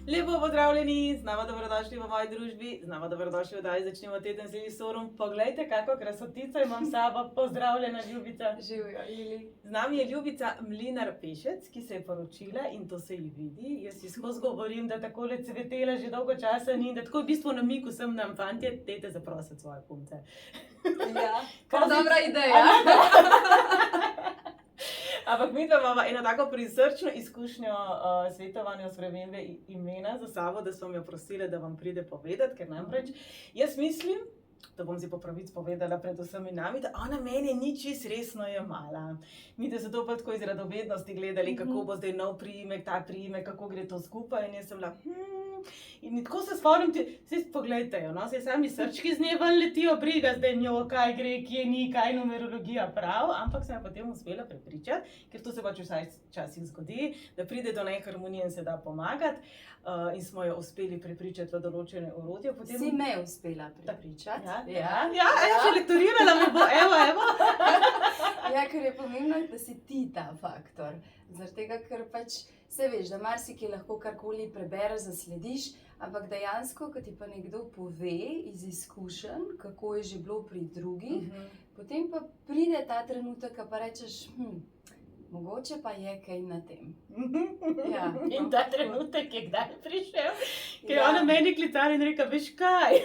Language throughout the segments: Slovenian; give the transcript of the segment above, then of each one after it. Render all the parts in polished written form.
Lepo pozdravljeni, znova dobrodošli v moji družbi, znova dobrodošli v oddaji Začnimo teden z Lisorom. Poglejte, kako krasotico imam s sabo, pozdravljena Ljubica. Živijo, Ili. Z nami je Ljubica Mlinar Pešec, ki se je poročila in to se ji vidi. Jaz si skozi govorim, da takole cvetela že dolgo časa ni in da tako v bistvu namiku sem nam fantje, dajte zaprositi svoje punce. Ja, kar dobra ideja. Ampak mi dva imamo eno tako prisrčno izkušnjo svetovanja spremembe imena za sabo, da smo jo prosili, da vam pride povedati, ker namreč jaz mislim, da bom si po pravici povedala pred vsemi nami, da ona mene ni čisto resno jemala. Mi da so to pa tako iz radovednosti gledali, kako bo zdaj nov priimek, ta priimek, kako gre to skupaj in jaz sem bila, In tako se spomnim, saj poglejte jo, no, saj sami srčki z nje ven letijo, briga zdaj njo, kaj gre, kje ni, kaj numerologija prav, ampak sem jo potem uspela prepričati, ker to se pač včasih zgodi, da pride do neharmonije in se da pomagati, in smo jo uspeli prepričati v določene orodje. Potem... Si me uspela prepričati? Ja, že lektorirala me bo, evo. Ja, ker je pomembno, da si ti ta faktor. Zaradi tega, ker pač se veš, da marsikaj lahko karkoli prebereš, zaslediš, ampak dejansko, ko ti pa nekdo pove iz izkušenj, kako je že bilo pri drugih, potem pa pride ta trenutek, ko pa rečeš, mogoče pa je kaj na tem. Ja, in ta trenutek je kdaj prišel, ker je ona meni klicala in reka, veš kaj?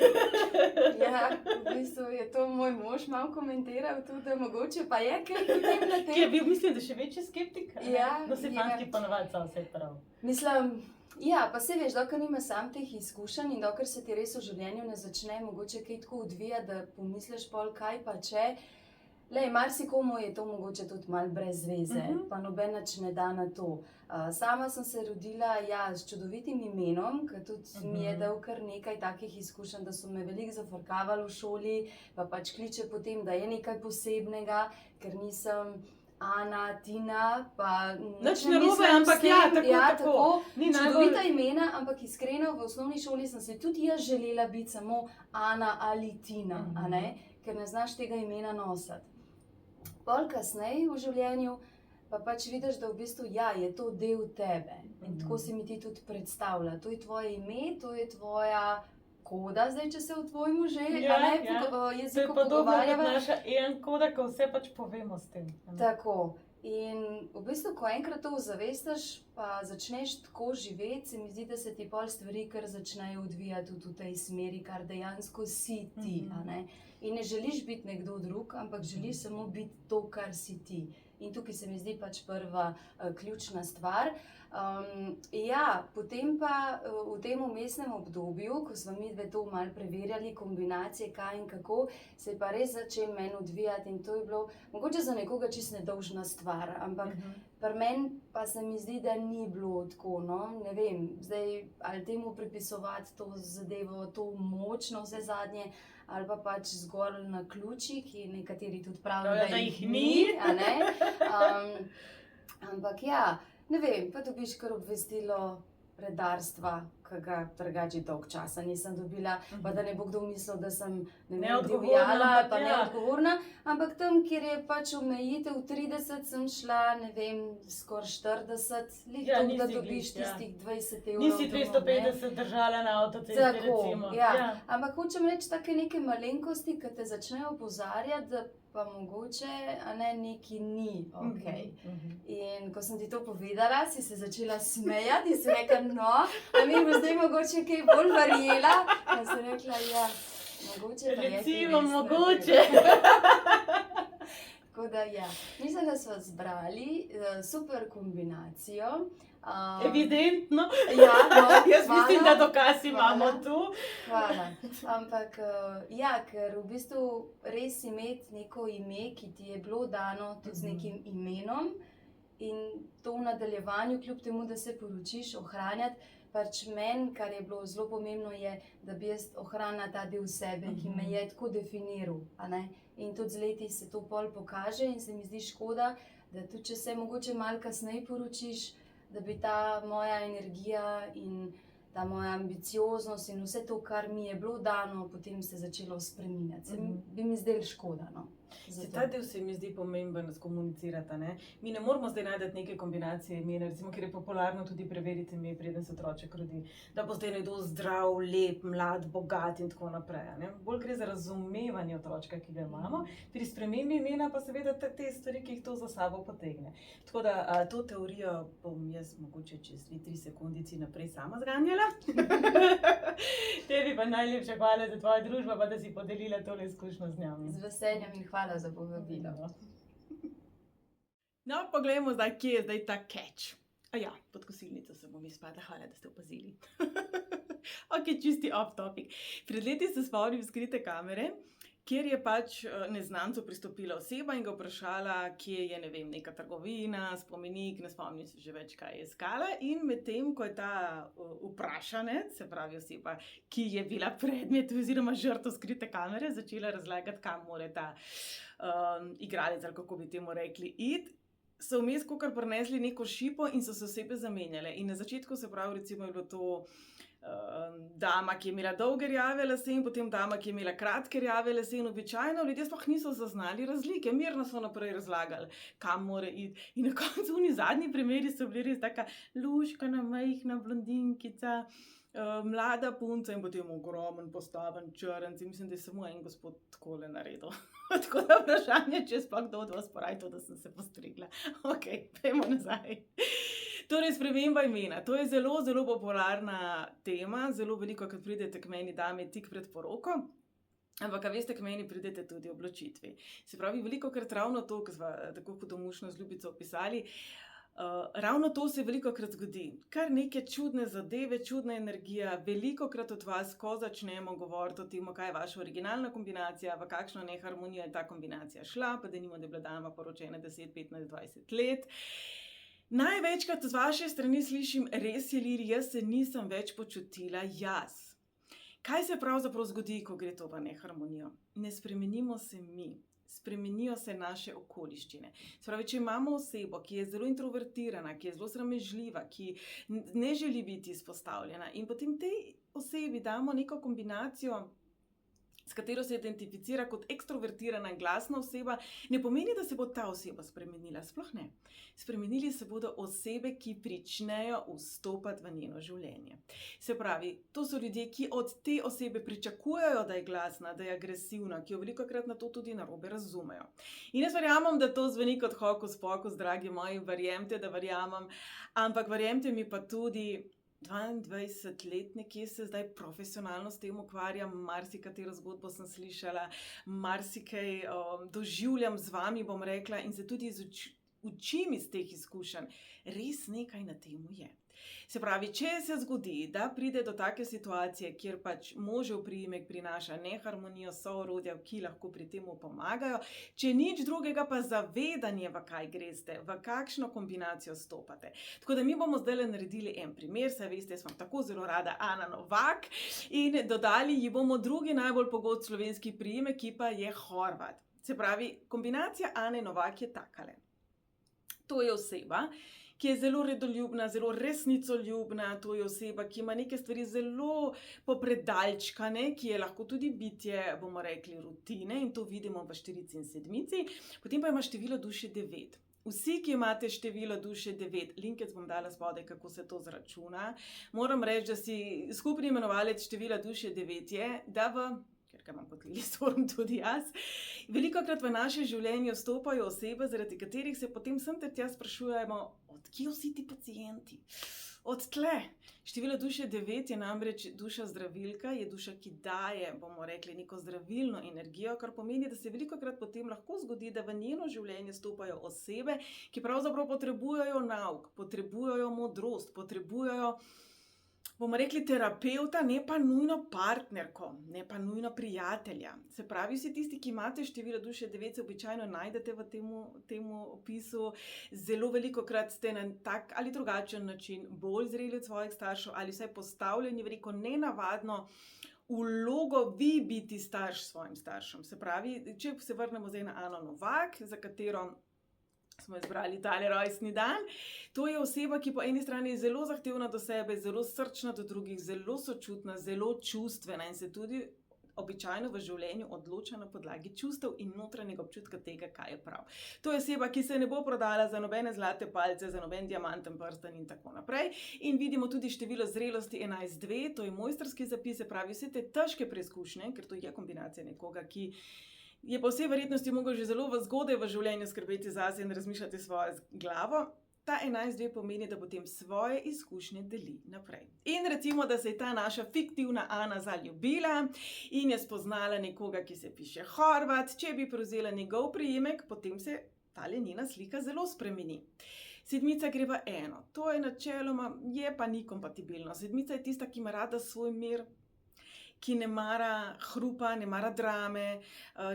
Ja, v bistvu je to moj mož malo komentiral tudi, da mogoče pa je kaj na tem. Ki je bil, mislim, da še večji skeptik. Ja, no, se fantki ponovadi so vse prav. Mislim, ja, pa se veš, dokler nima sam teh izkušenj in dokler se ti res v življenju ne začne mogoče kaj tako odvija, da pomisliš pol kaj pa če. Lej, marsikomu je to mogoče tudi malo brez veze, pa noben nič ne da na to. Sama sem se rodila s čudovitim imenom, ker tudi mi je dal kar nekaj takih izkušenj, da so me veliko zafrkavali v šoli, pa pač kliče potem, da je nekaj posebnega, ker nisem Ana, Tina, pa nič ne robe, ampak tako. Čudovita imena, ampak iskreno, v osnovni šoli sem se tudi jaz želela biti samo Ana ali Tina, a ne? Ker ne znaš tega imena nositi. Pol kasneje v življenju pa pač vidiš, da v bistvu je to del tebe in tako se mi ti tudi predstavlja. To je tvoje ime, to je tvoja koda, zdaj če se v tvojemu že jeziku pogovarjava. To je pa naša koda, ko vse pač povemo s tem. Tako. In v bistvu, ko enkrat to ozavestiš, pa začneš tako živeti, se mi zdi, da se ti pol stvari kar začnejo odvijati tudi v tej smeri, kar dejansko si ti, a ne? In ne želiš biti nekdo drug, ampak želiš samo biti to, kar si ti. In tukaj se mi zdi pač prva ključna stvar. Potem pa v tem vmesnem obdobju, ko smo mi dve to malo preverjali, kombinacije kaj in kako, se je pa res začel meni odvijati in to je bilo mogoče za nekoga čisto nedolžna stvar, ampak pri meni pa se mi zdi, da ni bilo tako, no, ne vem, zdaj ali temu pripisovati to zadevo, to moč na vse zadnje, ali pa pač zgolj na ključi, ki nekateri tudi pravijo, da jih ni, a ne? Ampak ne vem, pa dobiš kar obvestilo redarstva, ki ga drugače dolg časa nisem dobila, pa da ne bo kdo mislil, da sem divjala, pa neodgovorna, ampak tam, kjer je pač omejitev 30, sem šla, ne vem, skoraj 40, da dobiš tistih 20 evrov. Nisi 250 držala na avtocesti, recimo. Ampak hočem reči take neke malenkosti, ki te začnejo opozarjati, da pa mogoče, a ne, neki ni okej. In ko sem ti to povedala, si se začela smejati in si rekla, no, a mi bo zdaj mogoče kaj bolj verjela. In sem rekla, mogoče pa je. Recimo, mogoče. Tako da mislim, da smo zbrali super kombinacijo. Evidentno. Jaz mislim, da dokaz imamo tu. Hvala. Ampak ker v bistvu res imeti neko ime, ki ti je bilo dano tudi z nekim imenom in to v nadaljevanju, kljub temu, da se poročiš, ohranjati, pač meni, kar je bilo zelo pomembno, je, da bi jaz ohranila ta del sebe, ki me je tako definiral, a ne? In tudi z leti se to pol pokaže in se mi zdi škoda, da tudi če se mogoče malo kasneje poročiš, da bi ta moja energija in ta moja ambicioznost in vse to, kar mi je bilo dano, potem se začelo spreminjati. Bi mi zdelo škoda, no. Se ta del se mi zdi pomemben skomunicirati, ne? Mi ne moramo zdaj najti neke kombinacije imen, recimo, ker je popularno tudi preveriti ime, preden se otroček rodi, da bo zdaj nekdo zdrav, lep, mlad, bogat in tako naprej, ne? Bolj gre za razumevanje otročka, ki ga imamo, pri spremembi imena pa seveda te stvari, ki jih to za sabo potegne. Tako da to teorijo bom jaz mogoče čez 2-3 sekundici naprej sama zganjala. Tebi pa najlepša hvala za tvojo družbo, pa da si podelila tole izkušnjo z nami. Z veseljem in hvala za povabilo. No, poglejmo zdaj, kje je zdaj ta catch. Ja, pod kosilnico sem bom izpadla, hvala, da ste opazili. Ok, čisti off topic. Pred leti se spomnim skrite kamere, kjer je pač neznancu pristopila oseba in ga vprašala, kje je, ne vem, neka trgovina, spomenik, ne spomnim se že več, kaj je iskala. In medtem, ko je ta vprašanec, se pravi oseba, ki je bila predmet oziroma žrtev skrite kamere, začela razlagati, kam mora ta igralec, ali kako bi temu rekli, iti, so vmes kakor prinesli neko šipo in so se osebe zamenjale. In na začetku, se pravi, recimo je bilo to dama, ki je imela dolge rjave lase in potem dama, ki je imela kratke rjave lase in običajno ljudje sploh niso zaznali razlike, mirno so naprej razlagali, kam mora iti. In na koncu oni zadnji primeri so bili res taka luškana, majhna blondinkica, mlada punca in potem ogromen, postaven črnc. Mislim, da je samo en gospod takole naredil. Tako da vprašanje, če sploh kdo od vas poraji to, da sem se postrigla. Ok, pojmo nazaj. Torej, sprememba imena. To je zelo, zelo popularna tema. Zelo veliko, kad pridete k meni dame tik pred poroko. Ampak, a veste, k meni pridete tudi ob ločitvi. Se pravi, veliko krat ravno to, ko smo tako hudomušno z Ljubico opisali, ravno to se veliko krat zgodi. Kar neke čudne zadeve, čudna energija, veliko krat od vas, ko začnemo govoriti o tem, kaj je vaša originalna kombinacija, v kakšno neharmonijo je ta kombinacija šla, pa denimo, da je bila dama poročena 10, 15, 20 let. Največkrat z vaše strani slišim, res je, Liri, jaz se nisem več počutila jaz. Kaj se pravzaprav zgodi, ko gre to v neharmonijo? Ne spremenimo se mi. Spremenijo se naše okoliščine. Se pravi, če imamo osebo, ki je zelo introvertirana, ki je zelo sramežljiva, ki ne želi biti izpostavljena in potem tej osebi damo neko kombinacijo, s katero se identificira kot ekstrovertirana in glasna oseba, ne pomeni, da se bo ta oseba spremenila. Sploh ne. Spremenili se bodo osebe, ki pričnejo vstopati v njeno življenje. Se pravi, to so ljudje, ki od te osebe pričakujejo, da je glasna, da je agresivna, ki jo velikokrat na to tudi narobe razumejo. In jaz verjamem, da to zveni kot hokus pokus, dragi moji, verjemite, da verjamem, ampak verjemite mi pa tudi, 22 let nekje se zdaj profesionalno s tem ukvarjam, marsikatero zgodbo sem slišala, marsikaj doživljam z vami, bom rekla, in se tudi učim iz teh izkušenj. Res nekaj na temu je. Se pravi, če se zgodi, da pride do take situacije, kjer pač možev priimek prinaša neharmonijo, soorodja, ki lahko pri temu pomagajo, če nič drugega pa zavedanje, v kaj greste, v kakšno kombinacijo stopate. Tako da mi bomo zdaj naredili en primer, saj veste, jaz imam tako zelo rada Ana Novak in dodali ji bomo drugi najbolj pogost slovenski priimek, ki pa je Horvat. Se pravi, kombinacija Ane Novak je takale. To je oseba, ki je zelo redoljubna, zelo resnicoljubna, to je oseba, ki ima neke stvari zelo popredalčkane, ki je lahko tudi bitje, bomo rekli, rutine in to vidimo v štirici in sedmici, potem pa ima število duše 9. Vsi, ki imate število duše 9, linkec bom dala spodaj, kako se to zračuna, moram reči, da si skupni imenovalec števila duše 9 je, da ker ga imam kot Lilith tudi jaz, velikokrat v naše življenje vstopajo osebe, zaradi katerih se potem sem ter tja sprašujemo, od kje vsi ti pacienti? Od tle. Število duše 9 je namreč duša zdravilka, je duša, ki daje, bomo rekli, neko zdravilno energijo, kar pomeni, da se velikokrat potem lahko zgodi, da v njeno življenje stopajo osebe, ki pravzaprav potrebujejo nauk, potrebujejo modrost, potrebujejo, bomo rekli, terapeuta, ne pa nujno partnerko, ne pa nujno prijatelja. Se pravi, vsi tisti, ki imate število duše 9, se običajno najdete v temu opisu. Zelo velikokrat ste na tak ali drugačen način bolj zreli od svojih staršev ali vsaj postavljeni v neko nenavadno vlogo vi biti starš svojim staršem. Se pravi, če se vrnemo zdaj na Ano Novak, za katero smo izbrali tale rojstni dan. To je oseba, ki po eni strani je zelo zahtevna do sebe, zelo srčna do drugih, zelo sočutna, zelo čustvena in se tudi običajno v življenju odloča na podlagi čustev in notranjega občutka tega, kaj je prav. To je oseba, ki se ne bo prodala za nobene zlate palce, za noben diamanten prsten in tako naprej. In vidimo tudi število zrelosti 11.2, to je mojstrski zapis, se pravi vse te težke preizkušnje, ker to je kombinacija nekoga, ki je po vsej verjetnosti mogel že zelo zgodaj v življenju skrbeti zase in razmišljati svojo glavo. Ta 11.2 pomeni, da potem svoje izkušnje deli naprej. In recimo, da se je ta naša fiktivna Ana zaljubila in je spoznala nekoga, ki se piše Horvat. Če bi prevzela njegov priimek, potem se tale njena slika zelo spremeni. Sedmica gre v eno. To je načeloma, je pa ni kompatibilno. Sedmica je tista, ki ima rada svoj mir, ki ne mara hrupa, ne mara drame,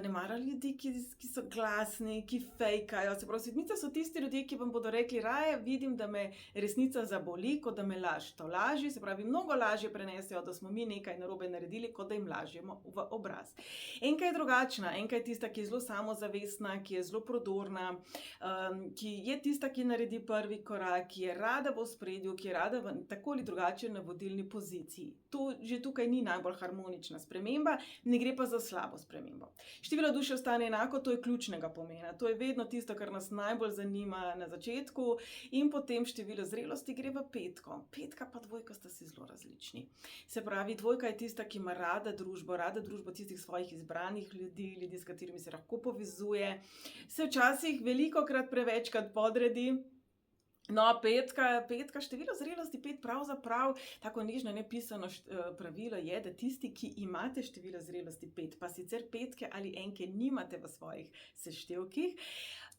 ne mara ljudi, ki so glasni, ki fejkajo. Se pravi, sedmice so tisti ljudje, ki vam bodo rekli, raje vidim, da me resnica zaboli, kot da me laž tolaži. Se pravi, mnogo lažje prenesejo, da smo mi nekaj narobe naredili, kot da jim lažemo v obraz. Enka je drugačna, enka je tista, ki je zelo samozavestna, ki je zelo prodorna, ki je tista, ki naredi prvi korak, ki je rada v ospredju, ki je rada v tako ali drugače na vodilni poziciji. To že tukaj ni najbolj harmonična sprememba, ne gre pa za slabo spremembo. Število duše ostane enako, to je ključnega pomena. To je vedno tisto, kar nas najbolj zanima na začetku in potem število zrelosti gre v petko. Petka pa dvojka sta si zelo različni. Se pravi, dvojka je tista, ki ima rada družbo tistih svojih izbranih ljudi, s katerimi se lahko povezuje. Se včasih velikokrat prevečkrat podredi. No, petka, število zrelosti 5 pravzaprav, tako nežno nepisano pravilo je, da tisti, ki imate število zrelosti 5, pa sicer petke ali enke nimate v svojih seštevkih,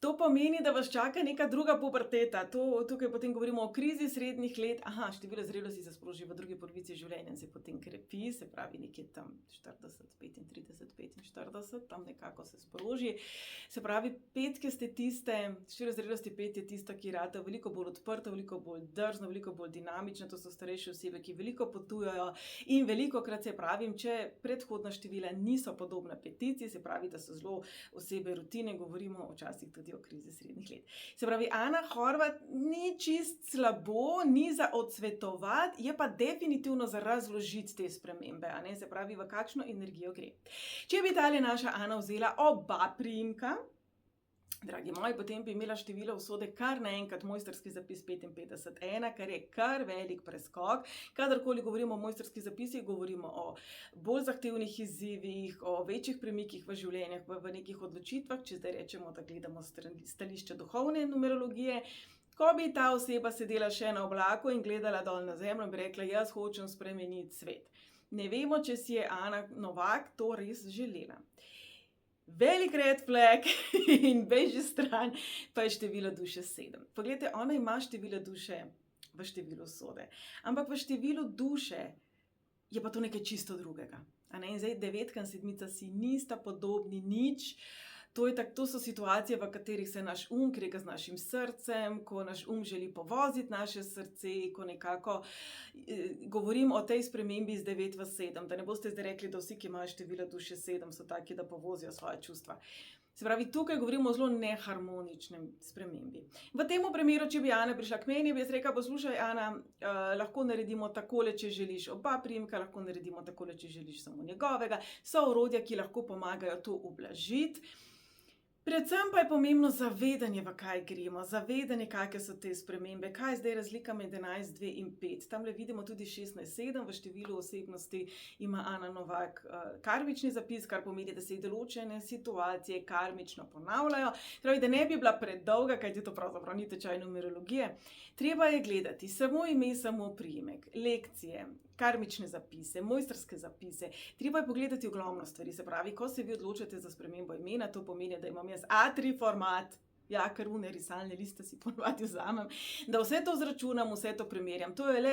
to pomeni, da vas čaka neka druga puberteta. Tukaj potem govorimo o krizi srednjih let. Število zrelosti se sproži v drugi polovici življenja in se potem krepi, se pravi nekje tam 40, 35, 45, tam nekako se sproži. Se pravi, petke ste tiste, število zrelosti 5 je tista, ki rata veliko bolj odprta, veliko bolj drzna, veliko bolj dinamična. To so starejše osebe, ki veliko potujejo in velikokrat se pravim, če predhodna števila niso podobna petici, se pravi, da so zelo osebe rutine, govorimo včasih tudi o krizi srednjih let. Se pravi, Ana Horvat ni čist slabo, ni za odsvetovati, je pa definitivno za razložiti te spremembe, a ne? Se pravi, v kakšno energijo gre. Če bi tale naša Ana vzela oba priimka, dragi moji, potem bi imela število usode kar naenkrat mojstrski zapis 55.1, kar je kar velik preskok. Kadarkoli govorimo o mojstrskih zapisih, govorimo o bolj zahtevnih izzivih, o večjih premikih v življenjih, v nekih odločitvah, če zdaj rečemo, da gledamo stališče duhovne numerologije. Ko bi ta oseba sedela še na oblaku in gledala dol na zemljo in bi rekla, jaz hočem spremeniti svet. Ne vemo, če si je Ana Novak to res želela. Velik red flag in beži stran pa je število duše 7. Poglejte, ona ima število duše v številu usode, ampak v številu duše je pa to nekaj čisto drugega. In zdaj 9 in 7 si nista podobni nič. To so situacije, v katerih se naš krega z našim srcem, ko naš želi povoziti naše srce, ko nekako govorim o tej spremembi iz 9 v 7, da ne boste zdaj rekli, da vsi, ki imajo število duše 7, so taki, da povozijo svoje čustva. Se pravi, tukaj govorimo o zelo neharmoničnem spremembi. V tem primeru, če bi Ana prišla k meni, bi jaz rekla, poslušaj Ana, lahko naredimo takole, če želiš oba priimka, lahko naredimo takole, če želiš samo njegovega. So orodja, ki lahko pomagajo to ublažiti. Predvsem pa je pomembno zavedanje, v kaj gremo, zavedanje, kakšne so te spremembe, kaj je zdaj razlika med 11, 2 in 5. Tamle vidimo tudi 16, 7, v številu osebnosti ima Ana Novak karmični zapis, kar pomeni, da se določene situacije karmično ponavljajo. Pravi, da ne bi bila predolga, kajti to pravzaprav ni tečaj numerologije. Treba je gledati samo ime, samo priimek, lekcije, karmične zapise, mojstrske zapise. Treba je pogledati ogromno stvari. Se pravi, ko se vi odločite za spremembo imena, to pomeni, da imam jaz A3 format, kar risalne liste si ponovadi vzamem, da vse to zračunam, vse to primerjam. To je le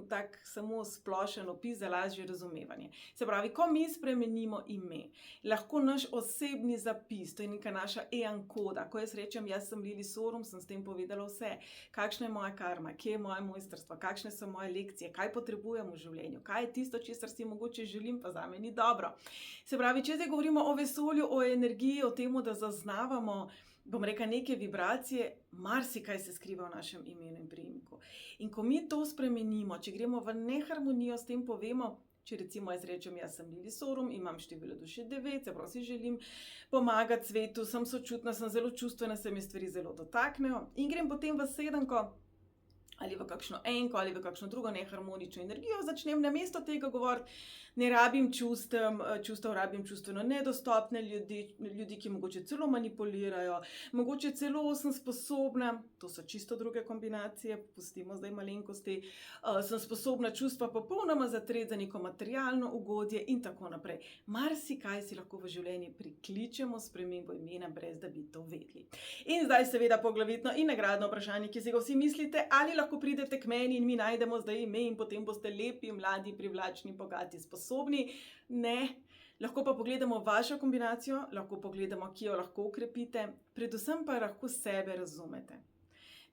tak samo splošen opis za lažje razumevanje. Se pravi, ko mi spremenimo ime, lahko naš osebni zapis, to je neka naša koda, ko jaz rečem, jaz sem Lili Sorum, sem s tem povedala vse, kakšna je moja karma, kje je moje mojstrstvo, kakšne so moje lekcije, kaj potrebujem v življenju, kaj je tisto, česar si mogoče želim, pa zame ni dobro. Se pravi, če zdaj govorimo o vesolju, o energiji, o temu, da zaznavamo, bom rekla, neke vibracije, marsikaj se skriva v našem imenu in priimku. In ko mi to spremenimo, če gremo v neharmonijo, s tem povemo, Če recimo jaz rečem, jaz sem Lili Sorum, imam število duše 9, se pravi, si želim pomagati svetu, sem sočutna, sem zelo čustvena, se mi stvari zelo dotaknejo in grem potem v 7 ali v kakšno enko ali v kakšno drugo neharmonično energijo, začnem namesto tega govoriti, ne rabim čustev rabim čustveno nedostopne ljudi, ki mogoče celo manipulirajo, mogoče celo sem sposobna, to so čisto druge kombinacije, pustimo zdaj malenkosti, sem sposobna čustva popolnoma zatreti za neko materialno ugodje in tako naprej. Marsikaj si lahko v življenju prikličemo s spremembo imena, brez da bi to vedeli. In zdaj seveda poglavitno in nagradno vprašanje, ki si ga vsi mislite, ali lahko pridete k meni in mi najdemo zdaj ime in potem boste lepi, mladi, privlačni, bogati, sposobni. Ne. Lahko pa pogledamo vašo kombinacijo, lahko pogledamo, ki jo lahko ukrepite, predvsem pa lahko sebe razumete.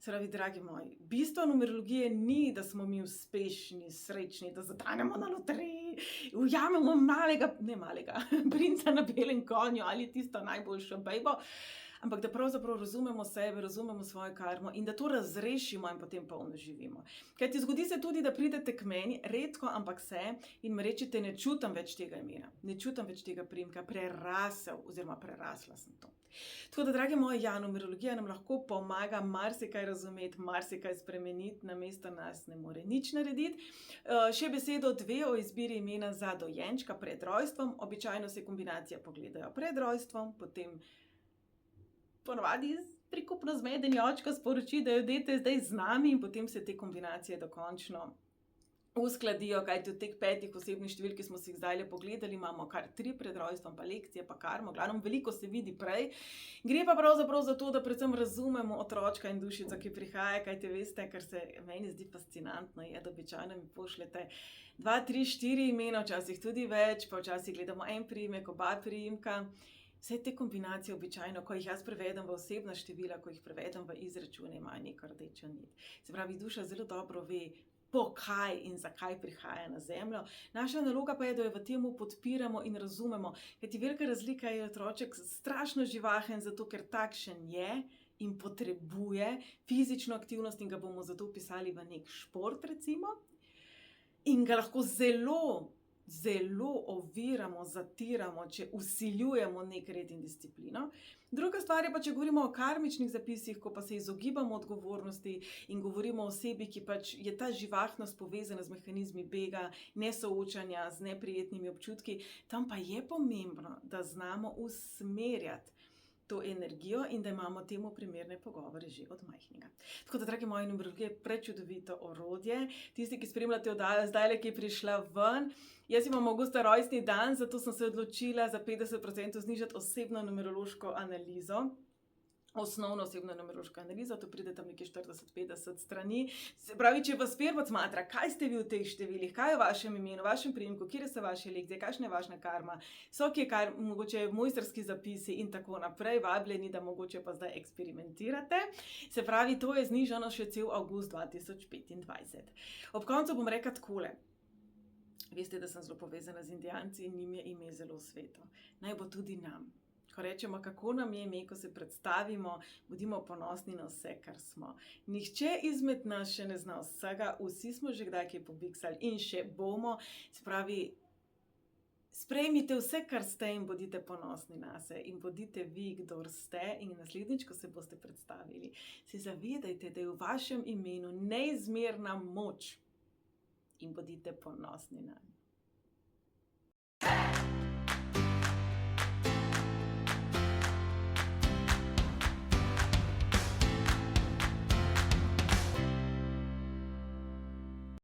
Se pravi, dragi moji, bistvo numerologije ni, da smo mi uspešni, srečni, da zatanemo na loteriji, ujamemo malega princa na belem konju ali tisto najboljšo bejbo, ampak da pravzaprav razumemo sebe, razumemo svojo karmo in da to razrešimo in potem polno živimo. Kajti zgodi se tudi, da pridete k meni, redko, ampak se, in mi rečete, ne čutim več tega imena, ne čutim več tega priimka, prerasla sem to. Tako da, dragi moji, numerologija nam lahko pomaga marsikaj razumeti, marsikaj spremeniti, namesto nas ne more nič narediti. Še besedo 2 o izbiri imena za dojenčka pred rojstvom. Običajno se kombinacije pogledajo pred rojstvom, potem ponavadi prikupno zmedeni očka sporoči, da jo dete zdaj z nami in potem se te kombinacije dokončno uskladijo, kajti od teh 5 osebnih števil, ki smo si jih zdaj pogledali, imamo kar 3 pred rojstvom, pa lekcije, pa karmo, glavno veliko se vidi prej. Gre pa pravzaprav za to, da predvsem razumemo otročka in dušico, ki prihaja, kajte veste, kar se meni zdi fascinantno, je, da običajno mi pošljete 2, 3, 4 imena, včasih tudi več, pa včasih gledamo en priimek, oba priimka. Vse te kombinacije običajno, ko jih jaz prevedem v osebna števila, ko jih prevedem v izračune, imajo neko rdečo nit. Se pravi, duša zelo dobro ve, po kaj in zakaj prihaja na zemljo. Naša naloga pa je, da jo v temu podpiramo in razumemo. Kajti velika razlika je otroček strašno živahen, zato ker takšen je in potrebuje fizično aktivnost in ga bomo zato vpisali v nek šport recimo. In ga lahko zelo oviramo, zatiramo, če vsiljujemo nek red in disciplino. Druga stvar je pa, če govorimo o karmičnih zapisih, ko pa se izogibamo odgovornosti in govorimo o osebi, ki pač je ta živahnost povezana z mehanizmi bega, nesoočanja, z neprijetnimi občutki, tam pa je pomembno, da znamo usmerjati to energijo in da imamo temu primerne pogovore že od majhnega. Tako da, dragi moji, numerologija je prečudovito orodje. Tisti, ki spremljate oddajo zdajle, ki je prišla ven, jaz imam avgusta rojstni dan, zato sem se odločila za 50% znižati osebno numerološko analizo. Osnovno osebno numerološko analizo, to pride tam nekje 40-50 strani. Se pravi, če vas prvo smatra, kaj ste vi v teh številih, kaj je v vašem imenu, v vašem priimku, kje so vaše lekcije, kakšna je vaša karma, so kje mogoče mojstrski zapisi in tako naprej, vabljeni, da mogoče pa zdaj eksperimentirate. Se pravi, to je znižano še cel avgust 2025. Ob koncu bom rekla takole. Veste, da sem zelo povezana z Indijanci in njim je ime zelo sveto. Naj bo tudi nam. Ko rečemo, kako nam je ime, ko se predstavimo, bodimo ponosni na vse, kar smo. Nihče izmed nas še ne zna vsega, vsi smo že kdaj kaj pobiksali in še bomo. Se pravi, sprejmite vse, kar ste in bodite ponosni nase in bodite vi, kdor ste in naslednjič, ko se boste predstavili, se zavedajte, da je v vašem imenu neizmerna moč in bodite ponosni nanj.